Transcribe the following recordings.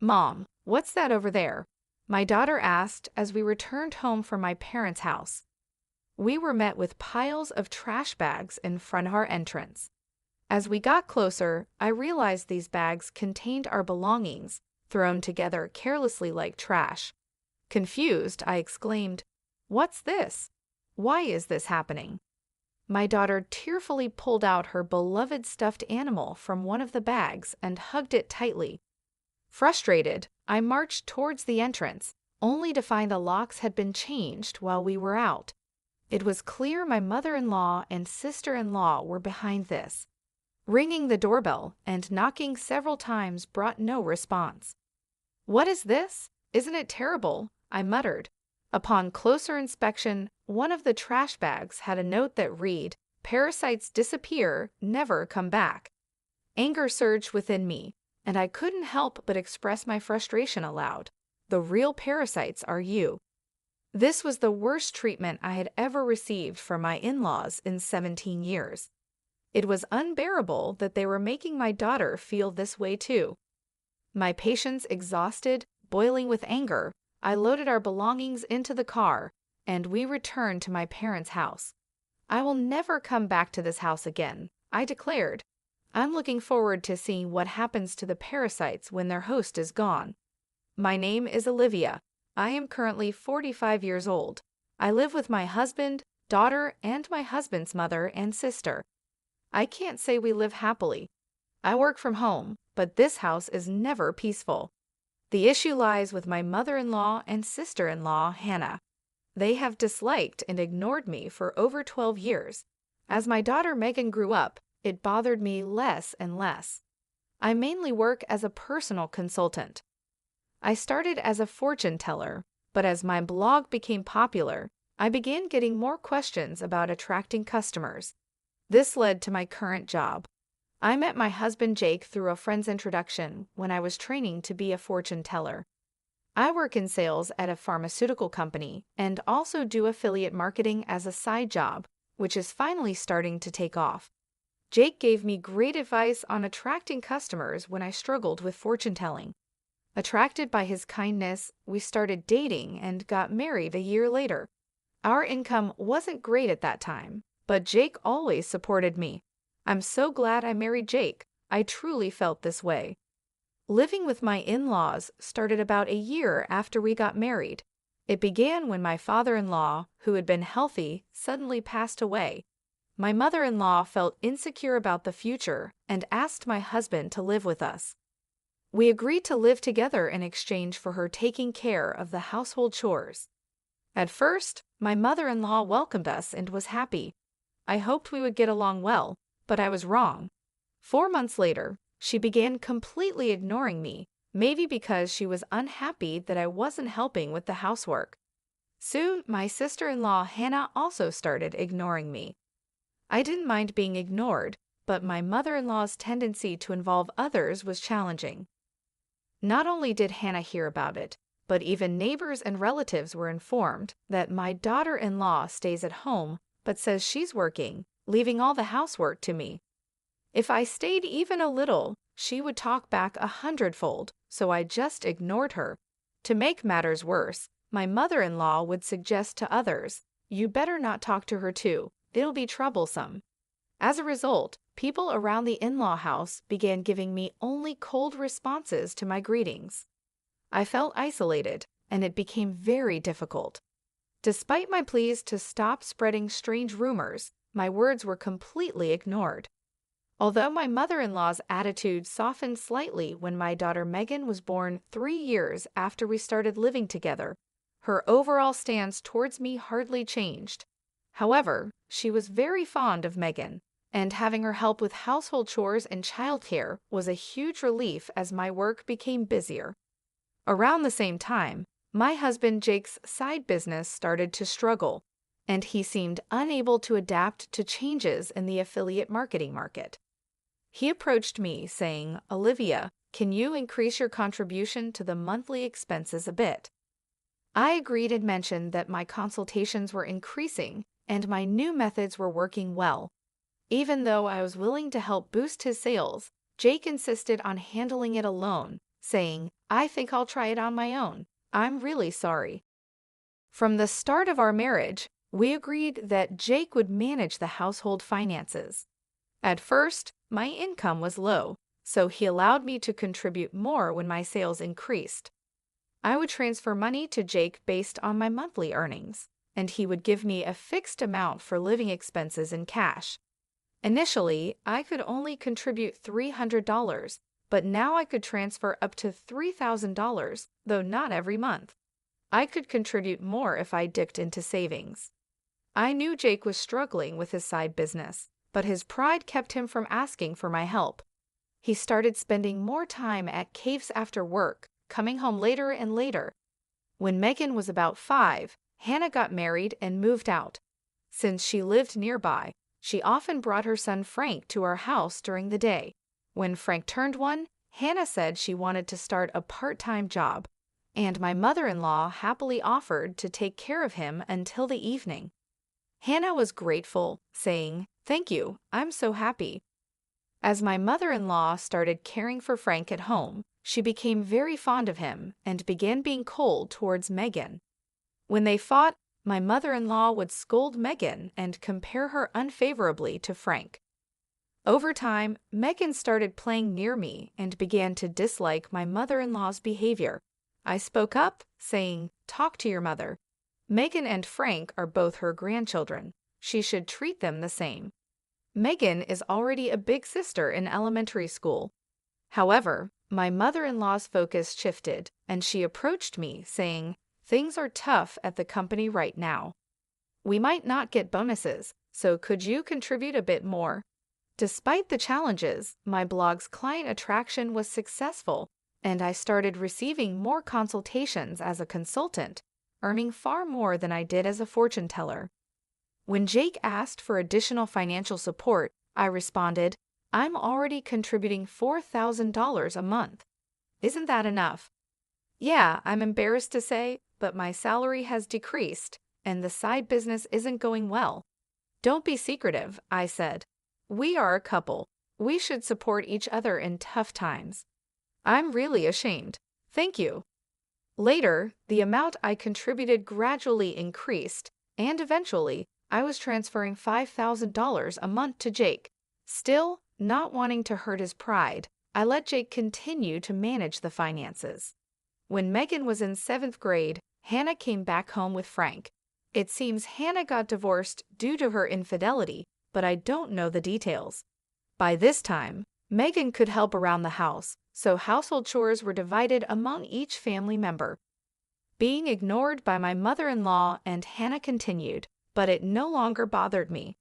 Mom, what's that over there? My daughter asked as we returned home from my parents' house. We were met with piles of trash bags in front of our entrance. As we got closer, I realized these bags contained our belongings, thrown together carelessly like trash. Confused, I exclaimed, "What's this? Why is this happening?" My daughter tearfully pulled out her beloved stuffed animal from one of the bags and hugged it tightly. Frustrated, I marched towards the entrance, only to find the locks had been changed while we were out. It was clear my mother-in-law and sister-in-law were behind this. Ringing the doorbell and knocking several times brought no response. "What is this? Isn't it terrible?" I muttered. Upon closer inspection, one of the trash bags had a note that read, "Parasites disappear, never come back." Anger surged within me, and I couldn't help but express my frustration aloud. The real parasites are you. This was the worst treatment I had ever received from my in-laws in 17 years. It was unbearable that they were making my daughter feel this way too. My patience exhausted, boiling with anger, I loaded our belongings into the car, and we returned to my parents' house. "I will never come back to this house again," I declared. "I'm looking forward to seeing what happens to the parasites when their host is gone." My name is Olivia. I am currently 45 years old. I live with my husband, daughter, and my husband's mother and sister. I can't say we live happily. I work from home, but this house is never peaceful. The issue lies with my mother-in-law and sister-in-law, Hannah. They have disliked and ignored me for over 12 years. As my daughter Megan grew up, it bothered me less and less. I mainly work as a personal consultant. I started as a fortune teller, but as my blog became popular, I began getting more questions about attracting customers. This led to my current job. I met my husband Jake through a friend's introduction when I was training to be a fortune teller. I work in sales at a pharmaceutical company and also do affiliate marketing as a side job, which is finally starting to take off. Jake gave me great advice on attracting customers when I struggled with fortune telling. Attracted by his kindness, we started dating and got married a year later. Our income wasn't great at that time, but Jake always supported me. I'm so glad I married Jake. I truly felt this way. Living with my in-laws started about a year after we got married. It began when my father-in-law, who had been healthy, suddenly passed away. My mother-in-law felt insecure about the future and asked my husband to live with us. We agreed to live together in exchange for her taking care of the household chores. At first, my mother-in-law welcomed us and was happy. I hoped we would get along well, but I was wrong. 4 months later, she began completely ignoring me, maybe because she was unhappy that I wasn't helping with the housework. Soon, my sister-in-law Hannah also started ignoring me. I didn't mind being ignored, but my mother-in-law's tendency to involve others was challenging. Not only did Hannah hear about it, but even neighbors and relatives were informed that my daughter-in-law stays at home but says she's working, leaving all the housework to me. If I stayed even a little, she would talk back 100-fold, so I just ignored her. To make matters worse, my mother-in-law would suggest to others, "You better not talk to her too, it'll be troublesome." As a result, people around the in-law house began giving me only cold responses to my greetings. I felt isolated, and it became very difficult. Despite my pleas to stop spreading strange rumors, my words were completely ignored. Although my mother-in-law's attitude softened slightly when my daughter Megan was born 3 years after we started living together, her overall stance towards me hardly changed. However, she was very fond of Megan, and having her help with household chores and childcare was a huge relief as my work became busier. Around the same time, my husband Jake's side business started to struggle, and he seemed unable to adapt to changes in the affiliate marketing market. He approached me saying, "Olivia, can you increase your contribution to the monthly expenses a bit?" I agreed and mentioned that my consultations were increasing and my new methods were working well. Even though I was willing to help boost his sales, Jake insisted on handling it alone, saying, "I think I'll try it on my own. I'm really sorry." From the start of our marriage, we agreed that Jake would manage the household finances. At first, my income was low, so he allowed me to contribute more when my sales increased. I would transfer money to Jake based on my monthly earnings, and he would give me a fixed amount for living expenses in cash. Initially, I could only contribute $300, but now I could transfer up to $3,000, though not every month. I could contribute more if I dipped into savings. I knew Jake was struggling with his side business, but his pride kept him from asking for my help. He started spending more time at caves after work, coming home later and later. When Megan was about 5, Hannah got married and moved out. Since she lived nearby, she often brought her son Frank to our house during the day. When Frank turned 1, Hannah said she wanted to start a part-time job, and my mother-in-law happily offered to take care of him until the evening. Hannah was grateful, saying, "Thank you, I'm so happy." As my mother-in-law started caring for Frank at home, she became very fond of him and began being cold towards Megan. When they fought, my mother-in-law would scold Megan and compare her unfavorably to Frank. Over time, Megan started playing near me and began to dislike my mother-in-law's behavior. I spoke up, saying, "Talk to your mother. Megan and Frank are both her grandchildren. She should treat them the same." Megan is already a big sister in elementary school. However, my mother-in-law's focus shifted, and she approached me, saying, "Things are tough at the company right now. We might not get bonuses, so could you contribute a bit more?" Despite the challenges, my blog's client attraction was successful, and I started receiving more consultations as a consultant, earning far more than I did as a fortune teller. When Jake asked for additional financial support, I responded, "I'm already contributing $4,000 a month. Isn't that enough?" "Yeah, I'm embarrassed to say, but my salary has decreased, and the side business isn't going well." "Don't be secretive," I said. "We are a couple. We should support each other in tough times." "I'm really ashamed. Thank you." Later, the amount I contributed gradually increased, and eventually, I was transferring $5,000 a month to Jake. Still, not wanting to hurt his pride, I let Jake continue to manage the finances. When Megan was in 7th grade, Hannah came back home with Frank. It seems Hannah got divorced due to her infidelity, but I don't know the details. By this time, Megan could help around the house, so household chores were divided among each family member. Being ignored by my mother-in-law and Hannah continued, but it no longer bothered me.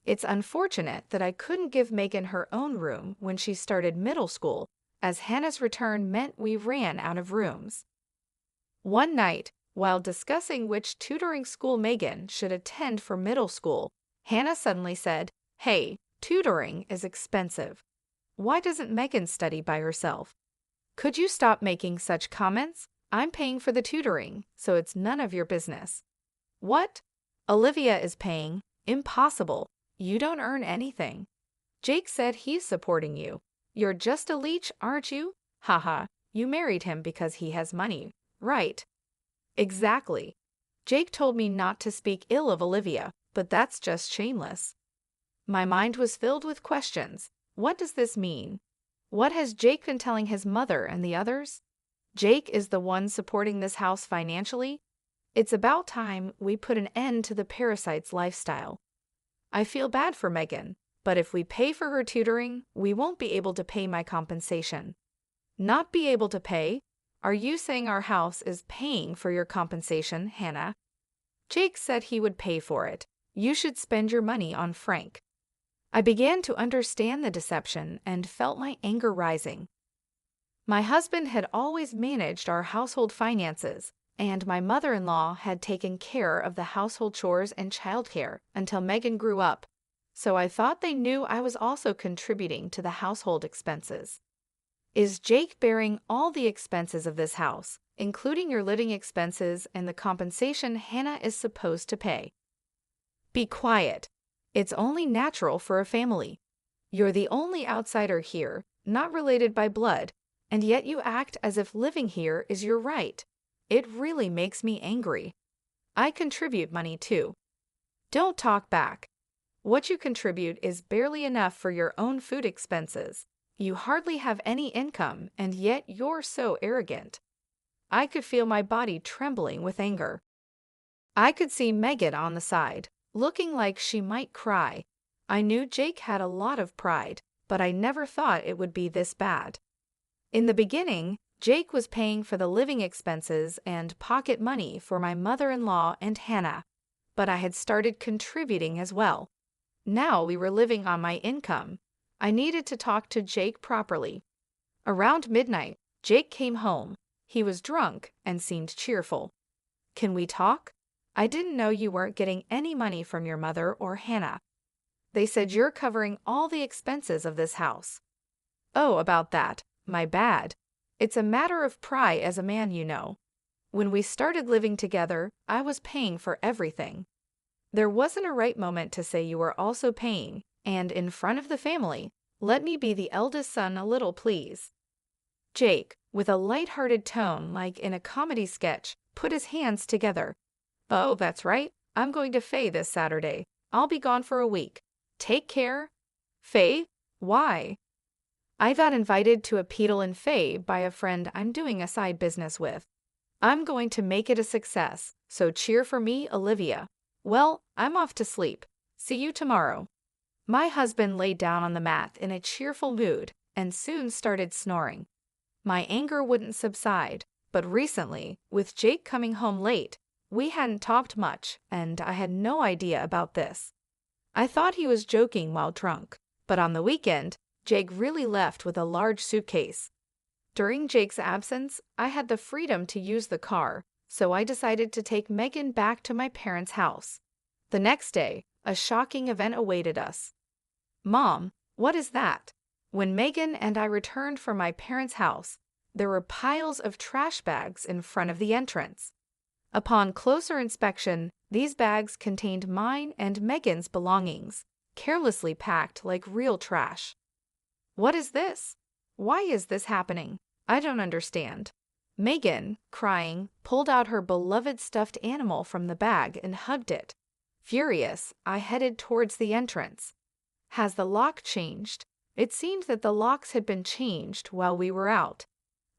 It's unfortunate that I couldn't give Megan her own room when she started middle school, as Hannah's return meant we ran out of rooms. One night, while discussing which tutoring school Megan should attend for middle school, Hannah suddenly said, "Hey, tutoring is expensive. Why doesn't Megan study by herself? Could you stop making such comments? I'm paying for the tutoring, so it's none of your business." "What? Olivia is paying. Impossible. You don't earn anything. Jake said he's supporting you. You're just a leech, aren't you? Haha, you married him because he has money, right?" "Exactly. Jake told me not to speak ill of Olivia, but that's just shameless." My mind was filled with questions. What does this mean? What has Jake been telling his mother and the others? Jake is the one supporting this house financially? It's about time we put an end to the parasite's lifestyle. I feel bad for Megan, but if we pay for her tutoring, we won't be able to pay my compensation. Not be able to pay? Are you saying our house is paying for your compensation, Hannah? Jake said he would pay for it. You should spend your money on Frank. I began to understand the deception and felt my anger rising. My husband had always managed our household finances, and my mother-in-law had taken care of the household chores and childcare until Megan grew up, so I thought they knew I was also contributing to the household expenses. Is Jake bearing all the expenses of this house, including your living expenses and the compensation Hannah is supposed to pay? Be quiet. It's only natural for a family. You're the only outsider here, not related by blood, and yet you act as if living here is your right. It really makes me angry. I contribute money too. Don't talk back. What you contribute is barely enough for your own food expenses. You hardly have any income, and yet you're so arrogant. I could feel my body trembling with anger. I could see Megan on the side, looking like she might cry. I knew Jake had a lot of pride, but I never thought it would be this bad. In the beginning, Jake was paying for the living expenses and pocket money for my mother-in-law and Hannah, but I had started contributing as well. Now we were living on my income. I needed to talk to Jake properly. Around midnight, Jake came home. He was drunk and seemed cheerful. Can we talk? I didn't know you weren't getting any money from your mother or Hannah. They said you're covering all the expenses of this house. Oh, about that. My bad. It's a matter of pride as a man, you know. When we started living together, I was paying for everything. There wasn't a right moment to say you were also paying, and in front of the family, let me be the eldest son a little, please. Jake, with a light-hearted tone like in a comedy sketch, put his hands together. Oh, that's right. I'm going to Faye this Saturday. I'll be gone for a week. Take care. Faye? Why? I got invited to a pedal in Faye by a friend I'm doing a side business with. I'm going to make it a success, so cheer for me, Olivia. Well, I'm off to sleep. See you tomorrow. My husband laid down on the mat in a cheerful mood and soon started snoring. My anger wouldn't subside, but recently, with Jake coming home late, we hadn't talked much, and I had no idea about this. I thought he was joking while drunk, but on the weekend, Jake really left with a large suitcase. During Jake's absence, I had the freedom to use the car, so I decided to take Megan back to my parents' house. The next day, a shocking event awaited us. Mom, what is that? When Megan and I returned from my parents' house, there were piles of trash bags in front of the entrance. Upon closer inspection, these bags contained mine and Megan's belongings, carelessly packed like real trash. What is this? Why is this happening? I don't understand. Megan, crying, pulled out her beloved stuffed animal from the bag and hugged it. Furious, I headed towards the entrance. Has the lock changed? It seemed that the locks had been changed while we were out.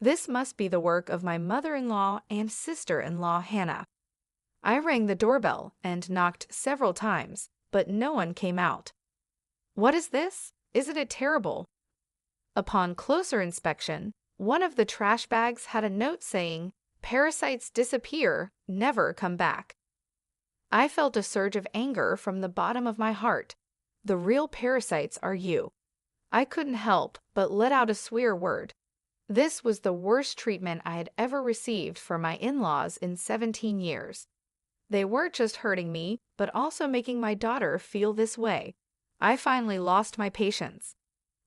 This must be the work of my mother-in-law and sister-in-law Hannah. I rang the doorbell and knocked several times, but no one came out. What is this? Isn't it terrible? Upon closer inspection, one of the trash bags had a note saying, "Parasites disappear, never come back." I felt a surge of anger from the bottom of my heart. The real parasites are you. I couldn't help but let out a swear word. This was the worst treatment I had ever received from my in-laws in 17 years. They weren't just hurting me, but also making my daughter feel this way. I finally lost my patience.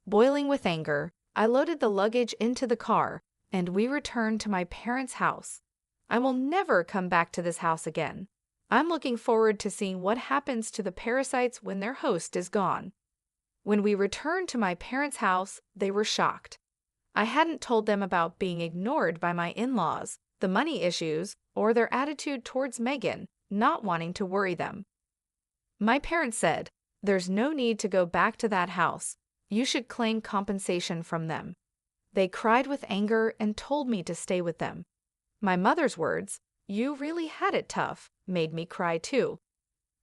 Boiling with anger, I loaded the luggage into the car, and we returned to my parents' house. I will never come back to this house again. I'm looking forward to seeing what happens to the parasites when their host is gone. When we returned to my parents' house, they were shocked. I hadn't told them about being ignored by my in-laws, the money issues, or their attitude towards Megan, not wanting to worry them. My parents said, "There's no need to go back to that house. You should claim compensation from them." They cried with anger and told me to stay with them. My mother's words, "You really had it tough," made me cry too.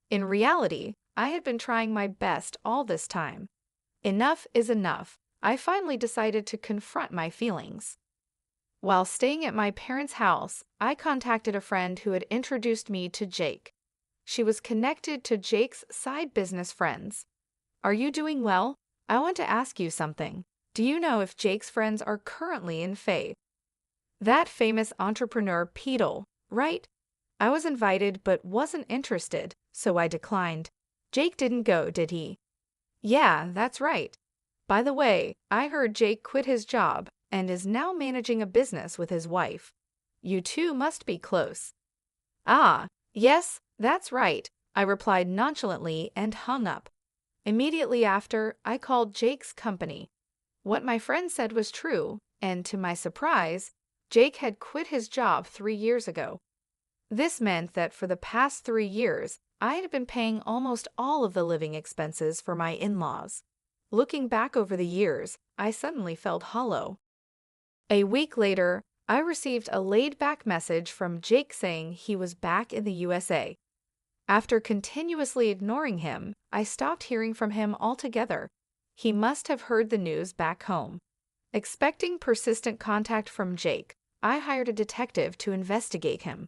In reality, I had been trying my best all this time. Enough is enough. I finally decided to confront my feelings. While staying at my parents' house, I contacted a friend who had introduced me to Jake. She was connected to Jake's side business friends. "Are you doing well? I want to ask you something. Do you know if Jake's friends are currently in Faye?" That famous entrepreneur Peedle, right? I was invited but wasn't interested, so I declined. Jake didn't go, did he? Yeah, that's right. By the way, I heard Jake quit his job and is now managing a business with his wife. You two must be close. Ah, yes, that's right, I replied nonchalantly and hung up. Immediately after, I called Jake's company. What my friend said was true. and to my surprise, Jake had quit his job 3 years ago. This meant that for the past 3 years, I had been paying almost all of the living expenses for my in-laws. Looking back over the years, I suddenly felt hollow. A week later, I received a laid-back message from Jake saying he was back in the USA. After continuously ignoring him, I stopped hearing from him altogether. He must have heard the news back home. Expecting persistent contact from Jake, I hired a detective to investigate him.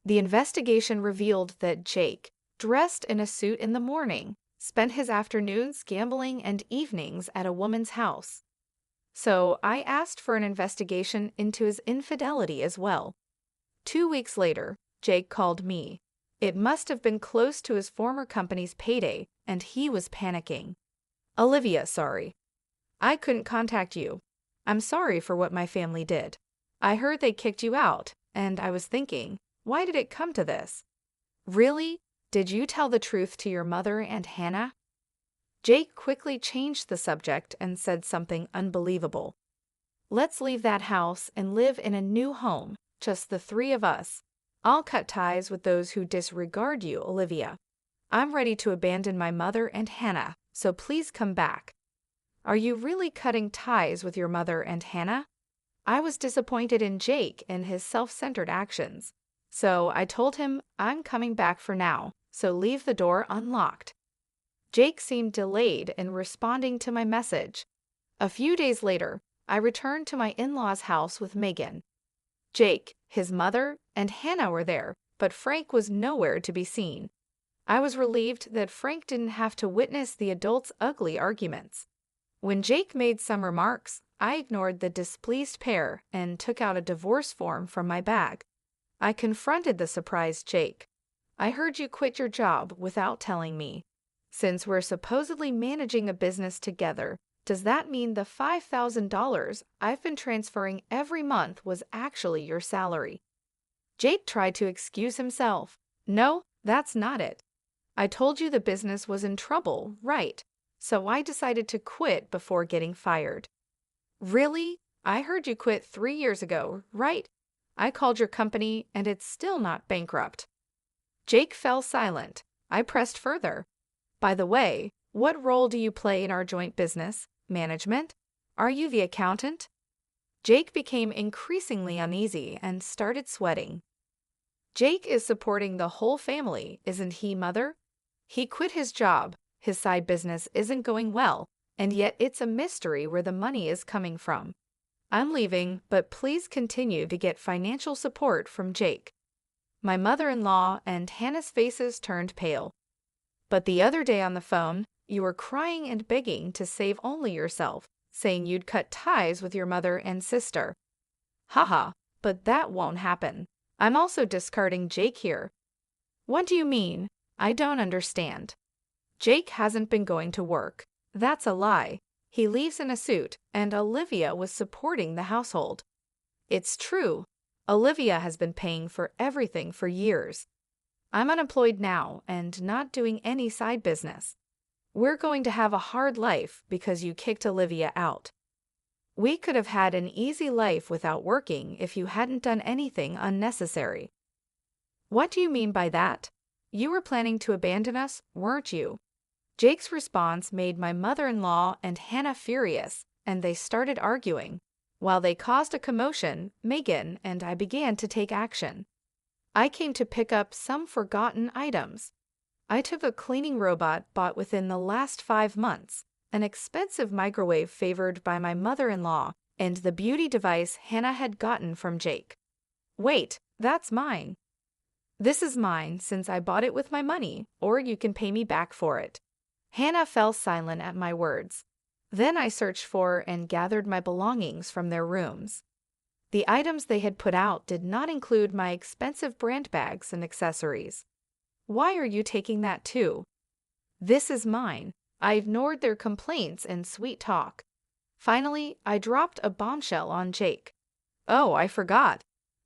The investigation revealed that Jake, dressed in a suit in the morning, spent his afternoons gambling and evenings at a woman's house. So I asked for an investigation into his infidelity as well. 2 weeks later, Jake called me. It must have been close to his former company's payday, and he was panicking. Olivia, sorry. I couldn't contact you. I'm sorry for what my family did. I heard they kicked you out, and I was thinking, why did it come to this? Really? Did you tell the truth to your mother and Hannah? Jake quickly changed the subject and said something unbelievable. Let's leave that house and live in a new home, just the three of us. I'll cut ties with those who disregard you, Olivia. I'm ready to abandon my mother and Hannah, so please come back. Are you really cutting ties with your mother and Hannah? I was disappointed in Jake and his self-centered actions. So I told him I'm coming back for now, so leave the door unlocked. Jake seemed delayed in responding to my message. A few days later, I returned to my in-laws' house with Megan. Jake, his mother, and Hannah were there, but Frank was nowhere to be seen. I was relieved that Frank didn't have to witness the adults' ugly arguments. When Jake made some remarks, I ignored the displeased pair and took out a divorce form from my bag. I confronted the surprised Jake. I heard you quit your job without telling me. Since we're supposedly managing a business together, does that mean the $5,000 I've been transferring every month was actually your salary? Jake tried to excuse himself. No, that's not it. I told you the business was in trouble, right? So I decided to quit before getting fired. Really? I heard you quit 3 years ago, right? I called your company and it's still not bankrupt. Jake fell silent. I pressed further. By the way, what role do you play in our joint business? Management? Are you the accountant? Jake became increasingly uneasy and started sweating. Jake is supporting the whole family, isn't he, Mother? He quit his job, his side business isn't going well, and yet it's a mystery where the money is coming from. I'm leaving, but please continue to get financial support from Jake. My mother-in-law and Hannah's faces turned pale. But the other day on the phone, you were crying and begging to save only yourself, saying you'd cut ties with your mother and sister. Haha, but that won't happen. I'm also discarding Jake here. What do you mean? I don't understand. Jake hasn't been going to work. That's a lie. He leaves in a suit, and Olivia was supporting the household. It's true. Olivia has been paying for everything for years. I'm unemployed now and not doing any side business. We're going to have a hard life because you kicked Olivia out. We could have had an easy life without working if you hadn't done anything unnecessary. What do you mean by that? You were planning to abandon us, weren't you? Jake's response made my mother-in-law and Hannah furious, and they started arguing. While they caused a commotion, Megan and I began to take action. I came to pick up some forgotten items. I took a cleaning robot bought within the last 5 months, an expensive microwave favored by my mother-in-law, and the beauty device Hannah had gotten from Jake. Wait, that's mine. This is mine since I bought it with my money, or you can pay me back for it. Hannah fell silent at my words. Then I searched for and gathered my belongings from their rooms. The items they had put out did not include my expensive brand bags and accessories. Why are you taking that too? This is mine. I ignored their complaints and sweet talk. Finally, I dropped a bombshell on Jake. Oh, I forgot.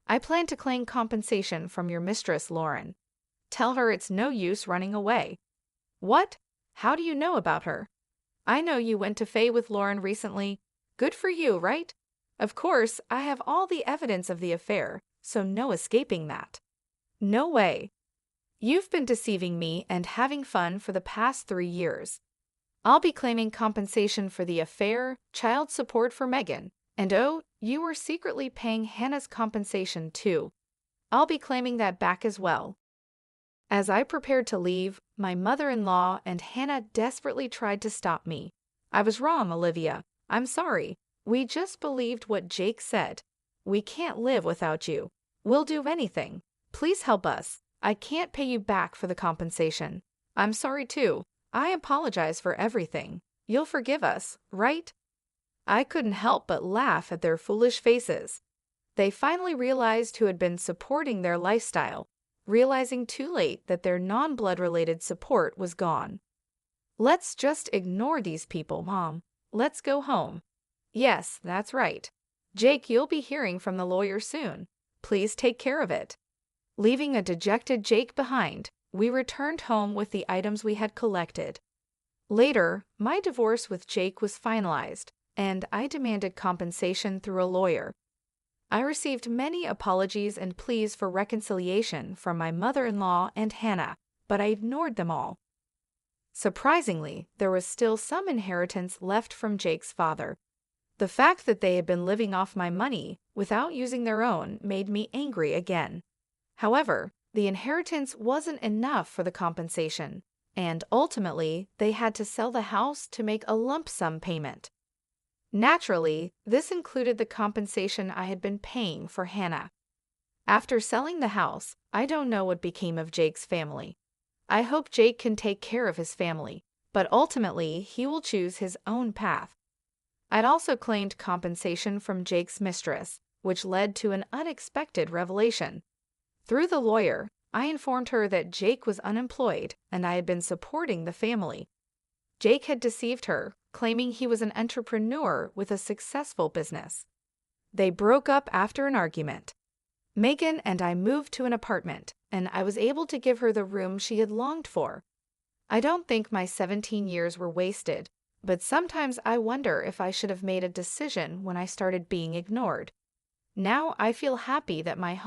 I plan to claim compensation from your mistress, Lauren. Tell her it's no use running away. What? How do you know about her? I know you went to Faye with Lauren recently. Good for you, right? Of course, I have all the evidence of the affair, so no escaping that. No way. You've been deceiving me and having fun for the past 3 years. I'll be claiming compensation for the affair, child support for Megan, and oh, you were secretly paying Hannah's compensation too. I'll be claiming that back as well. As I prepared to leave, my mother-in-law and Hannah desperately tried to stop me. I was wrong, Olivia. I'm sorry. We just believed what Jake said. We can't live without you. We'll do anything. Please help us. I can't pay you back for the compensation. I'm sorry too. I apologize for everything. You'll forgive us, right? I couldn't help but laugh at their foolish faces. They finally realized who had been supporting their lifestyle, realizing too late that their non-blood related support was gone. Let's just ignore these people, Mom. Let's go home. Yes, that's right. Jake, you'll be hearing from the lawyer soon. Please take care of it. Leaving a dejected Jake behind, we returned home with the items we had collected. Later, my divorce with Jake was finalized, and I demanded compensation through a lawyer. I received many apologies and pleas for reconciliation from my mother-in-law and Hannah, but I ignored them all. Surprisingly, there was still some inheritance left from Jake's father. The fact that they had been living off my money without using their own made me angry again. However, the inheritance wasn't enough for the compensation, and ultimately, they had to sell the house to make a lump sum payment. Naturally, this included the compensation I had been paying for Hannah. After selling the house, I don't know what became of Jake's family. I hope Jake can take care of his family, but ultimately he will choose his own path. I'd also claimed compensation from Jake's mistress, which led to an unexpected revelation. Through the lawyer, I informed her that Jake was unemployed and I had been supporting the family. Jake had deceived her, claiming he was an entrepreneur with a successful business. They broke up after an argument. Megan and I moved to an apartment, and I was able to give her the room she had longed for. I don't think my 17 years were wasted, but sometimes I wonder if I should have made a decision when I started being ignored. Now I feel happy that my home